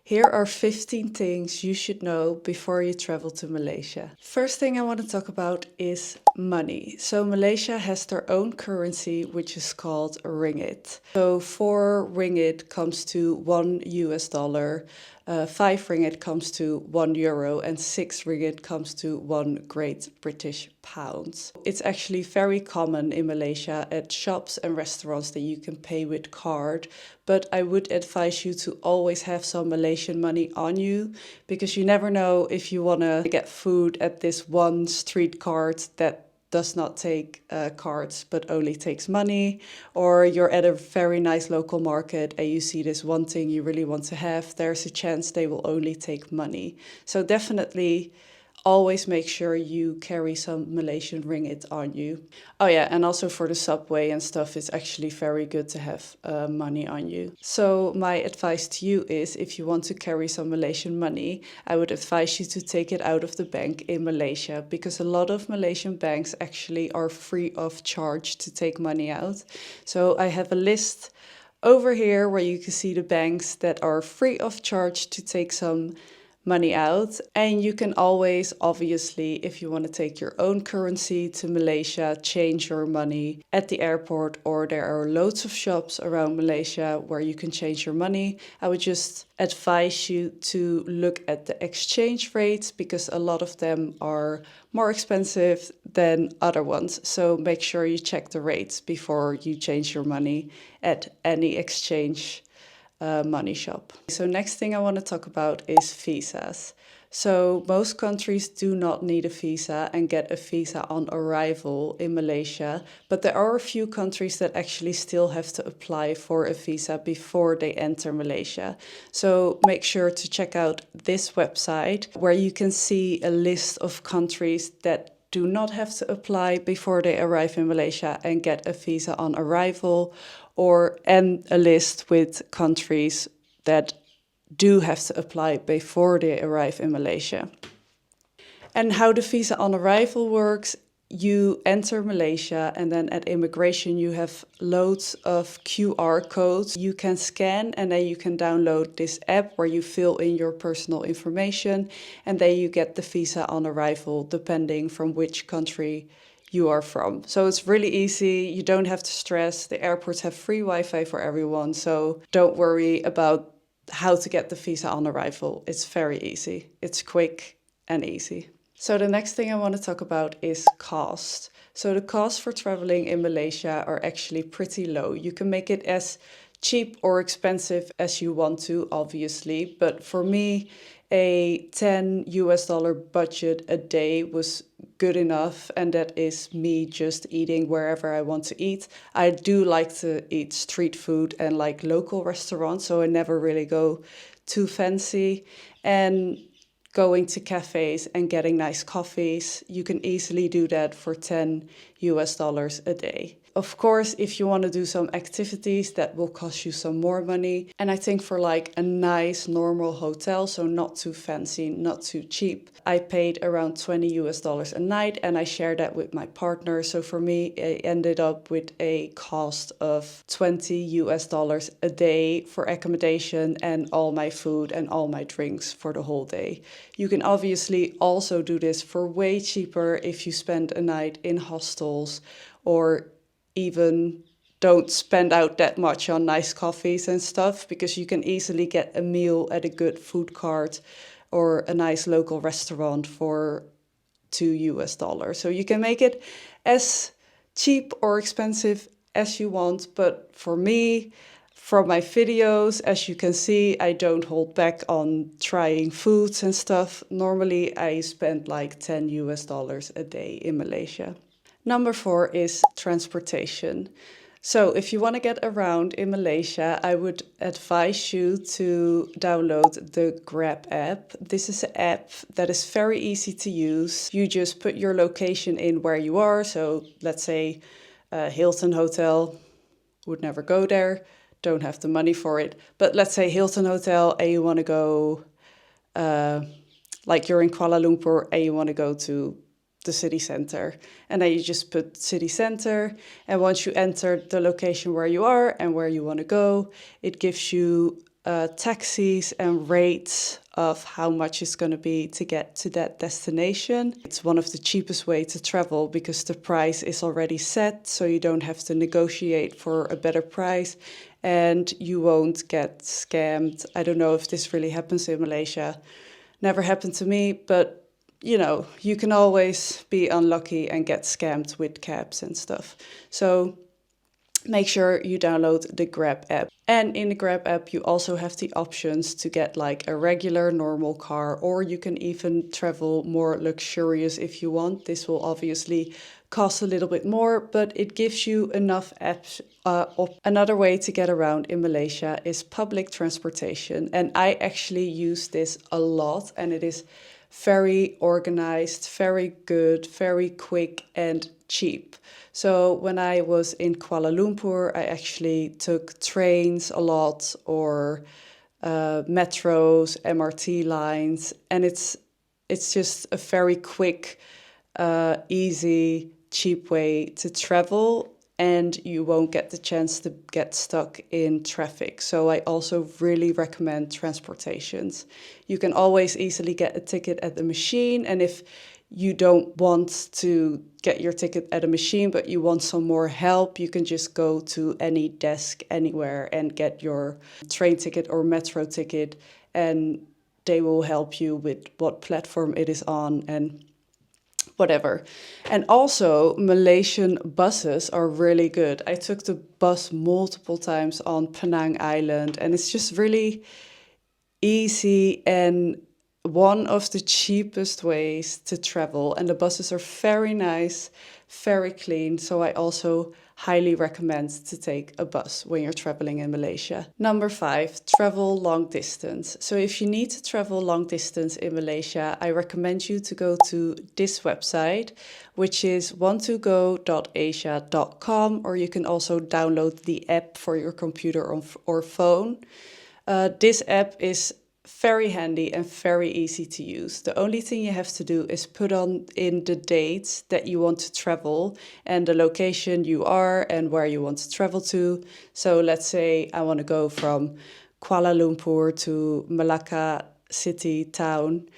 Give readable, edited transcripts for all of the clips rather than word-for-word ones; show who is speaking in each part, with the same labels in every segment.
Speaker 1: Here are 15 things you should know before you travel to Malaysia. First thing I want to talk about is money. So Malaysia has their own currency, which is called ringgit. So 4 ringgit comes to $1, 5 ringgit comes to €1, and 6 ringgit comes to £1 Great British. It's actually very common in Malaysia at shops and restaurants that you can pay with card, but I would advise you to always have some Malaysian money on you, because you never know if you want to get food at this one street cart that does not take cards but only takes money, or you're at a very nice local market and you see this one thing you really want to have, there's a chance they will only take money. So definitely always make sure you carry some Malaysian ringgit on you. Oh yeah, and also for the subway and stuff, it's actually very good to have money on you. So my advice to you is, if you want to carry some Malaysian money, I would advise you to take it out of the bank in Malaysia, because a lot of Malaysian banks actually are free of charge to take money out. So I have a list over here where you can see the banks that are free of charge to take some money out. And you can always, obviously, if you want to take your own currency to Malaysia, change your money at the airport, or there are loads of shops around Malaysia where you can change your money. I would just advise you to look at the exchange rates, because a lot of them are more expensive than other ones. So make sure you check the rates before you change your money at any exchange money shop. So next thing I want to talk about is visas. So most countries do not need a visa and get a visa on arrival in Malaysia, but there are a few countries that actually still have to apply for a visa before they enter Malaysia. So make sure to check out this website, where you can see a list of countries that do not have to apply before they arrive in Malaysia and get a visa on arrival, and a list with countries that do have to apply before they arrive in Malaysia. And how the visa on arrival works: you enter Malaysia, and then at immigration you have loads of QR codes you can scan, and then you can download this app where you fill in your personal information, and then you get the visa on arrival depending from which country you are from. So it's really easy. You don't have to stress. The airports have free Wi-Fi for everyone, so don't worry about how to get the visa on arrival. It's very easy. It's quick and easy. So the next thing I want to talk about is cost. So the costs for traveling in Malaysia are actually pretty low. You can make it as cheap or expensive as you want to, obviously. But for me, a $10 budget a day was good enough, and that is me just eating wherever I want to eat. I do like to eat street food and like local restaurants, so I never really go too fancy. And going to cafes and getting nice coffees, you can easily do that for $10 a day. Of course, if you want to do some activities, that will cost you some more money. And I think for like a nice normal hotel, so not too fancy, not too cheap, I paid around $20 a night, and I shared that with my partner. So for me, it ended up with a cost of $20 a day for accommodation and all my food and all my drinks for the whole day. You can obviously also do this for way cheaper if you spend a night in hostels, or even don't spend out that much on nice coffees and stuff, because you can easily get a meal at a good food cart or a nice local restaurant for $2. So you can make it as cheap or expensive as you want. But for me, from my videos, as you can see, I don't hold back on trying foods and stuff. Normally, I spend like $10 a day in Malaysia. Number 4 is transportation. So if you want to get around in Malaysia, I would advise you to download the Grab app. This is an app that is very easy to use. You just put your location in where you are. So let's say Hilton Hotel, would never go there, don't have the money for it. But let's say Hilton Hotel, and you want to go, like you're in Kuala Lumpur and you want to go to the city center, and then you just put city center, and once you enter the location where you are and where you want to go, it gives you taxis and rates of how much it's going to be to get to that destination. It's one of the cheapest way to travel because the price is already set, so you don't have to negotiate for a better price and you won't get scammed. I don't know if this really happens in Malaysia. Never happened to me, but you know, you can always be unlucky and get scammed with cabs and stuff. So make sure you download the Grab app. And in the Grab app, you also have the options to get like a regular normal car, or you can even travel more luxurious if you want. This will obviously cost a little bit more, but it gives you enough apps. Another way to get around in Malaysia is public transportation. And I actually use this a lot, and it is very organized, very good, very quick and cheap. So when I was in Kuala Lumpur, I actually took trains a lot, or metros, MRT lines, and it's just a very quick, easy, cheap way to travel, and you won't get the chance to get stuck in traffic. So I also really recommend transportations. You can always easily get a ticket at the machine, and if you don't want to get your ticket at a machine, but you want some more help, you can just go to any desk anywhere and get your train ticket or metro ticket, and they will help you with what platform it is on and whatever. And also, Malaysian buses are really good. I took the bus multiple times on Penang Island, and it's just really easy and one of the cheapest ways to travel. And the buses are very nice, very clean. So I also highly recommend to take a bus when you're traveling in Malaysia. Number 5, travel long distance. So if you need to travel long distance in Malaysia, I recommend you to go to this website, which is want2go.asia.com, or you can also download the app for your computer or phone. This app is very handy and very easy to use. The only thing you have to do is put in the dates that you want to travel and the location you are and where you want to travel to. So let's say I want to go from Kuala Lumpur to Malacca city town.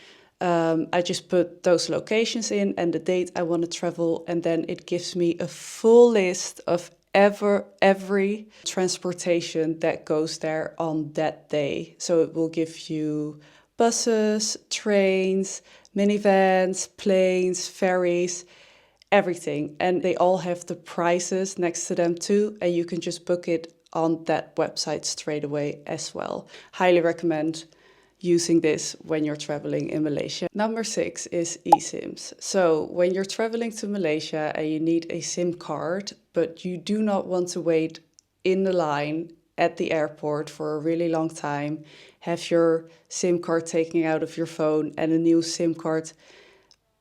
Speaker 1: I just put those locations in and the date I want to travel, and then it gives me a full list of every transportation that goes there on that day. So it will give you buses, trains, minivans, planes, ferries, everything. And they all have the prices next to them too, and you can just book it on that website straight away as well. Highly recommend using this when you're traveling in Malaysia. Number 6 is eSIMs. So when you're traveling to Malaysia and you need a SIM card, but you do not want to wait in the line at the airport for a really long time, have your SIM card taken out of your phone and a new SIM card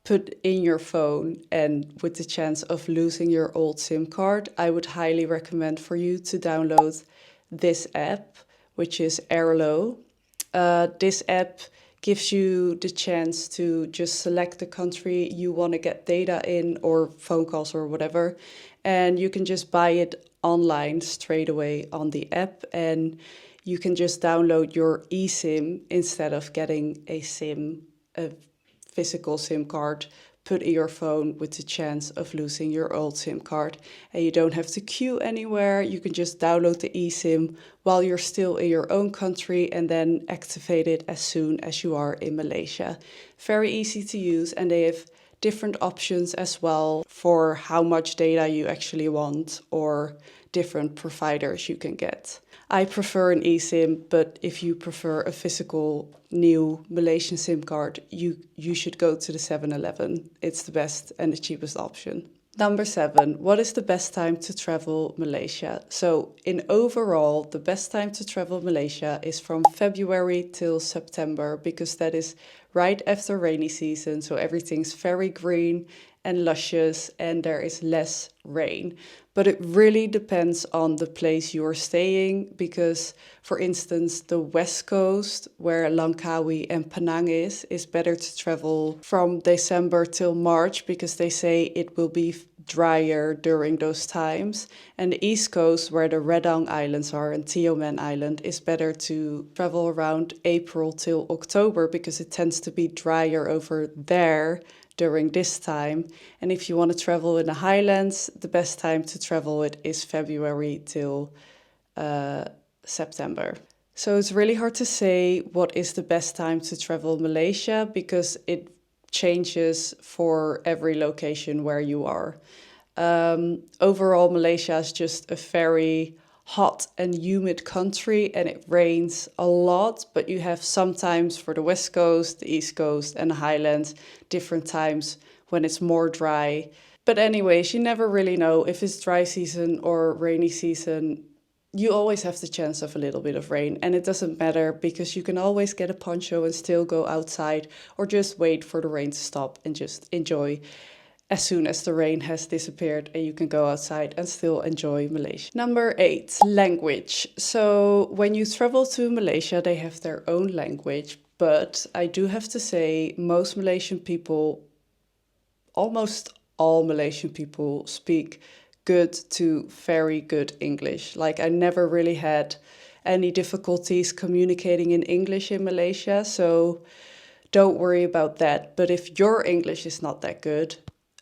Speaker 1: put in your phone, and with the chance of losing your old SIM card, I would highly recommend for you to download this app, which is Airlo. This app gives you the chance to just select the country you want to get data in, or phone calls or whatever, and you can just buy it online straight away on the app, and you can just download your eSIM instead of getting a physical SIM card put in your phone with the chance of losing your old SIM card. And you don't have to queue anywhere. You can just download the eSIM while you're still in your own country and then activate it as soon as you are in Malaysia. Very easy to use, and they have different options as well for how much data you actually want, or different providers you can get. I prefer an eSIM, but if you prefer a physical new Malaysian SIM card, you should go to the 7-Eleven. It's the best and the cheapest option. Number 7, what is the best time to travel Malaysia? So in overall, the best time to travel Malaysia is from February till September, because that is right after rainy season, so everything's very green and luscious and there is less rain. But it really depends on the place you're staying because, for instance, the west coast where Lankawi and Penang is better to travel from December till March because they say it will be drier during those times. And the east coast where the Redang Islands are and Tioman Island is better to travel around April till October because it tends to be drier over there during this time. And if you want to travel in the Highlands, the best time to travel it is February till September. So it's really hard to say what is the best time to travel Malaysia because it changes for every location where you are. Overall, Malaysia is just a very hot and humid country and it rains a lot, but you have sometimes for the west coast, the east coast and the highlands, different times when it's more dry. But anyways, you never really know if it's dry season or rainy season. You always have the chance of a little bit of rain and it doesn't matter because you can always get a poncho and still go outside or just wait for the rain to stop and just enjoy as soon as the rain has disappeared and you can go outside and still enjoy Malaysia. Number 8, language. So when you travel to Malaysia, they have their own language, but I do have to say most Malaysian people, almost all Malaysian people speak good to very good English. Like I never really had any difficulties communicating in English in Malaysia, so don't worry about that. But if your English is not that good,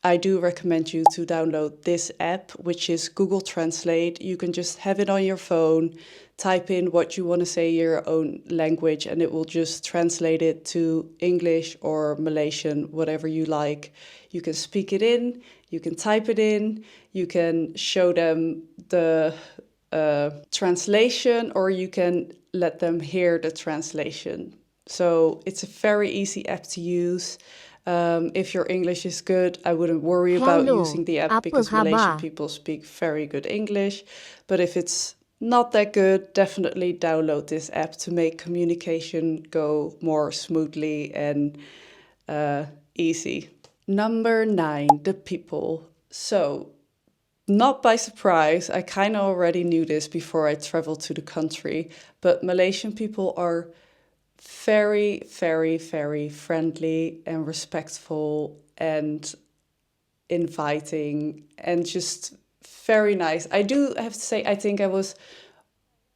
Speaker 1: I do recommend you to download this app, which is Google Translate. You can just have it on your phone, type in what you want to say in your own language, and it will just translate it to English or Malaysian, whatever you like. You can speak it in, you can type it in, you can show them the translation, or you can let them hear the translation. So it's a very easy app to use. If your English is good, I wouldn't worry about using the app because Malaysian people speak very good English. But if it's not that good, definitely download this app to make communication go more smoothly and easy. Number 9, the people. So, not by surprise, I kind of already knew this before I traveled to the country, but Malaysian people are very, very, very friendly and respectful and inviting and just very nice. I do have to say, I think I was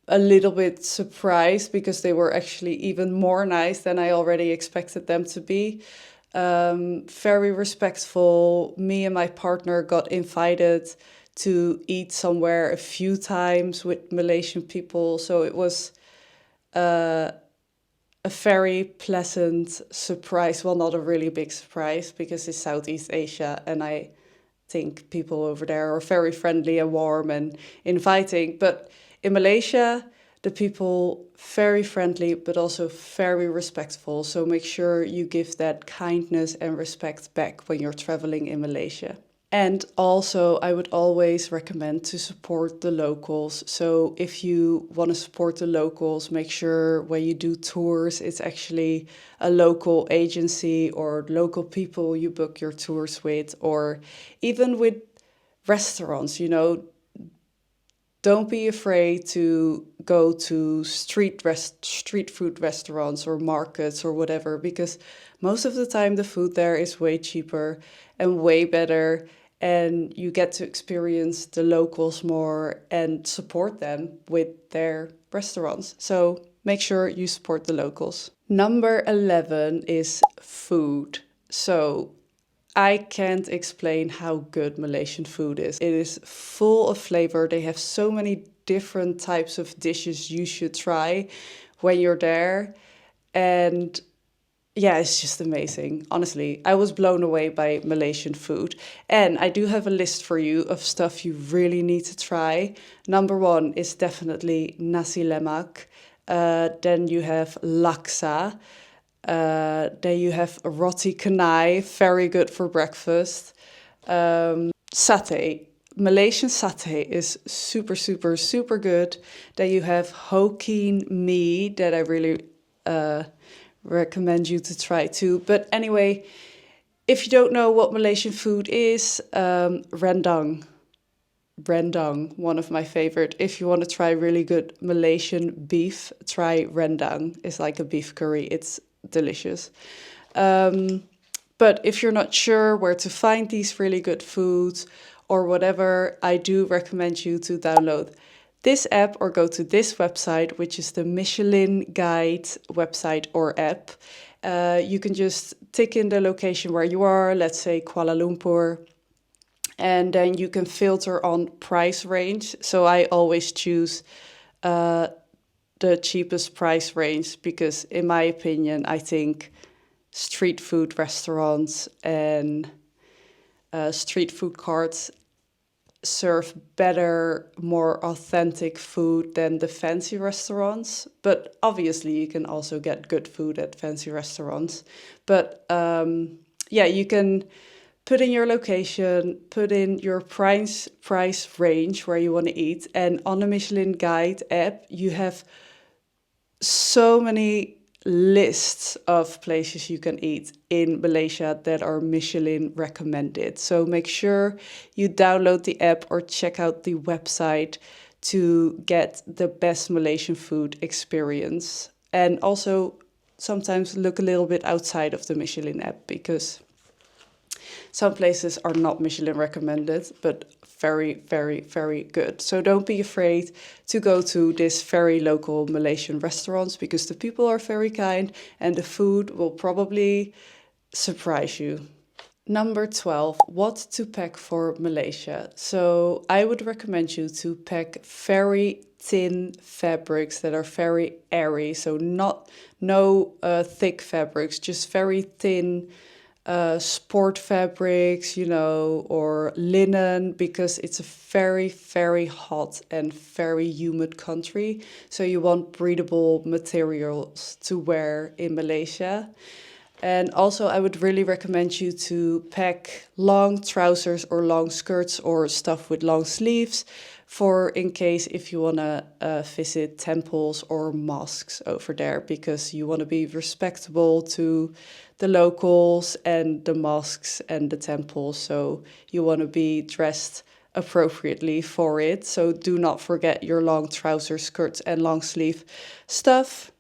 Speaker 1: a little bit surprised because they were actually even more nice than I already expected them to be. Very respectful. Me and my partner got invited to eat somewhere a few times with Malaysian people, so it was a very pleasant surprise. Well, not a really big surprise because it's Southeast Asia and I think people over there are very friendly and warm and inviting. But in Malaysia, the people very friendly but also very respectful. So make sure you give that kindness and respect back when you're traveling in Malaysia. And also, I would always recommend to support the locals. So if you want to support the locals, make sure when you do tours, it's actually a local agency or local people you book your tours with, or even with restaurants, you know. Don't be afraid to go to street food restaurants or markets or whatever, because most of the time the food there is way cheaper and way better, and you get to experience the locals more and support them with their restaurants. So make sure you support the locals. Number 11 is food. So I can't explain how good Malaysian food is. It is full of flavor. They have so many different types of dishes you should try when you're there. And yeah, it's just amazing. Honestly, I was blown away by Malaysian food. And I do have a list for you of stuff you really need to try. Number 1 is definitely nasi lemak. Then you have laksa. Then you have roti canai, very good for breakfast. Satay. Malaysian satay is super, super, super good. Then you have Hokkien mee that I recommend you to try too. But anyway, if you don't know what Malaysian food is, rendang. Rendang, one of my favorite. If you want to try really good Malaysian beef, try rendang. It's like a beef curry. It's delicious. But if you're not sure where to find these really good foods or whatever, I do recommend you to download this app or go to this website, which is the Michelin Guide website or app. You can just tick in the location where you are, let's say Kuala Lumpur, and then you can filter on price range. So I always choose the cheapest price range because, in my opinion, I think street food restaurants and street food carts serve better, more authentic food than the fancy restaurants. But obviously, you can also get good food at fancy restaurants. But yeah, you can put in your location, put in your price range where you want to eat. And on the Michelin Guide app, you have so many lists of places you can eat in Malaysia that are Michelin recommended. So make sure you download the app or check out the website to get the best Malaysian food experience. And also sometimes look a little bit outside of the Michelin app because some places are not Michelin recommended, but very, very, very good. So don't be afraid to go to this very local Malaysian restaurants because the people are very kind and the food will probably surprise you. Number 12, what to pack for Malaysia. So I would recommend you to pack very thin fabrics that are very airy. So no thick fabrics, just very thin sport fabrics, or linen, because it's a very, very hot and very humid country. So you want breathable materials to wear in Malaysia. And also, I would really recommend you to pack long trousers or long skirts or stuff with long sleeves for in case if you want to visit temples or mosques over there, because you want to be respectable to the locals and the mosques and the temples. So you want to be dressed appropriately for it. So do not forget your long trousers, skirts, and long sleeve stuff.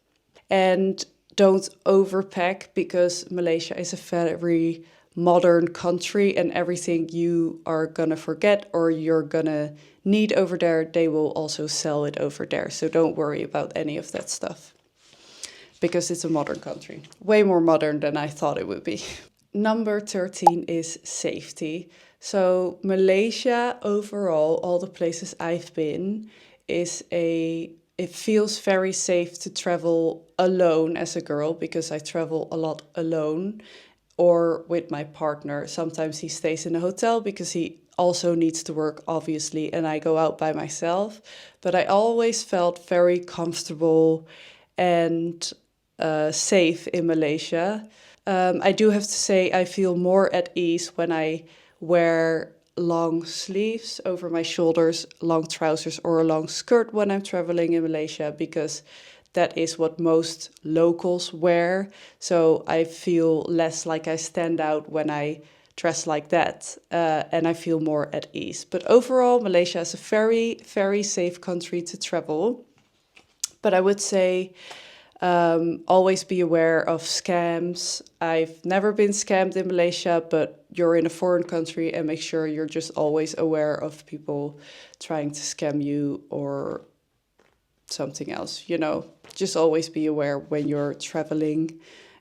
Speaker 1: And don't overpack because Malaysia is a very modern country and everything you are gonna forget or you're gonna need over there, they will also sell it over there. So don't worry about any of that stuff because it's a modern country. Way more modern than I thought it would be. Number 13 is safety. So Malaysia overall, all the places I've been, it feels very safe to travel alone as a girl because I travel a lot alone or with my partner. Sometimes he stays in a hotel because he also needs to work, obviously, and I go out by myself. But I always felt very comfortable and safe in Malaysia. I do have to say I feel more at ease when I wear long sleeves over my shoulders, long trousers, or a long skirt when I'm traveling in Malaysia because that is what most locals wear. So I feel less like I stand out when I dress like that, and I feel more at ease. But overall, Malaysia is a very, very safe country to travel. But I would say always be aware of scams. I've never been scammed in Malaysia, but you're in a foreign country and make sure you're just always aware of people trying to scam you or something else, just always be aware when you're traveling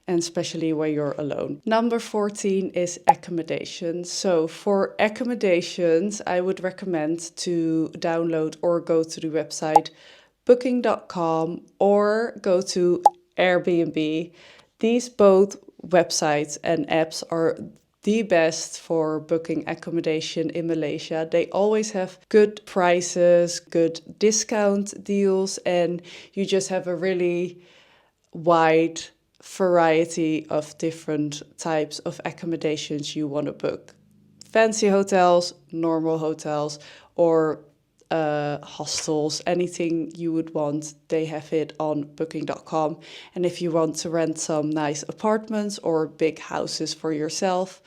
Speaker 1: and especially when you're alone. Number 14 is accommodation. So for accommodations, I would recommend to download or go to the website booking.com or go to Airbnb. These both websites and apps are the best for booking accommodation in Malaysia. They always have good prices, good discount deals, and you just have a really wide variety of different types of accommodations you want to book. Fancy hotels, normal hotels, or hostels, anything you would want, they have it on booking.com. And if you want to rent some nice apartments or big houses for yourself,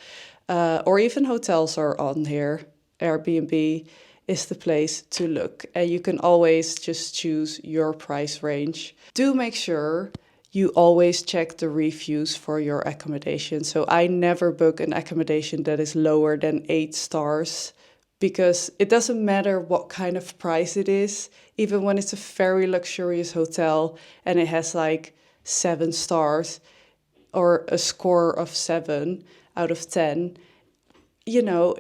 Speaker 1: or even hotels are on here, Airbnb is the place to look. And you can always just choose your price range. Do make sure you always check the reviews for your accommodation. So I never book an accommodation that is lower than 8 stars, because it doesn't matter what kind of price it is, even when it's a very luxurious hotel and it has like 7 stars or a score of 7 out of 10, you know,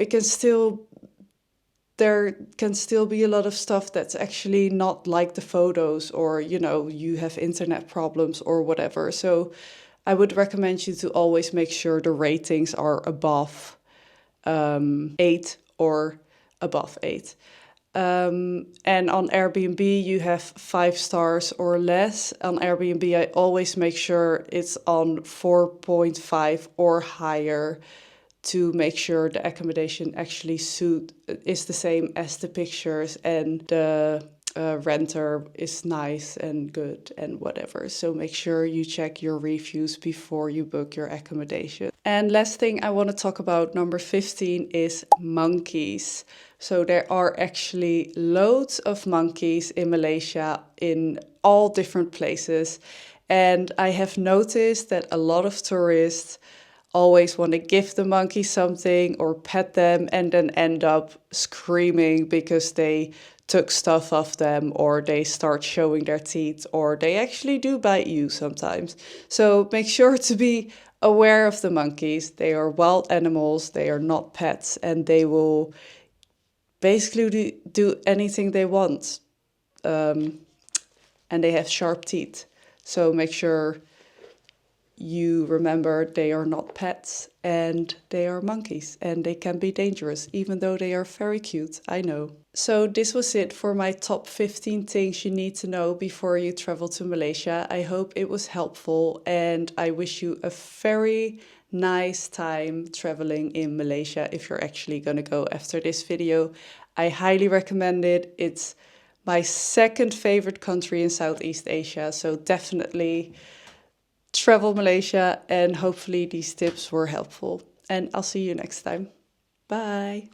Speaker 1: there can still be a lot of stuff that's actually not like the photos, or, you know, you have internet problems or whatever. So I would recommend you to always make sure the ratings are above 8 or above 8. And on Airbnb, you have 5 stars or less. On Airbnb, I always make sure it's on 4.5 or higher, to make sure the accommodation actually is the same as the pictures, and the renter is nice and good and whatever. So make sure you check your reviews before you book your accommodation. And last thing I want to talk about, number 15, is monkeys. So there are actually loads of monkeys in Malaysia in all different places. And I have noticed that a lot of tourists always want to give the monkey something or pet them, and then end up screaming because they took stuff off them, or they start showing their teeth, or they actually do bite you sometimes. So make sure to be aware of the monkeys. They are wild animals, they are not pets, and they will basically do anything they want. And they have sharp teeth. So make sure you remember they are not pets, and they are monkeys, and they can be dangerous, even though they are very cute, I know. So this was it for my top 15 things you need to know before you travel to Malaysia. I hope it was helpful, and I wish you a very nice time traveling in Malaysia if you're actually gonna go after this video. I highly recommend it. It's my second favorite country in Southeast Asia, so definitely travel Malaysia, and hopefully these tips were helpful. And I'll see you next time. Bye.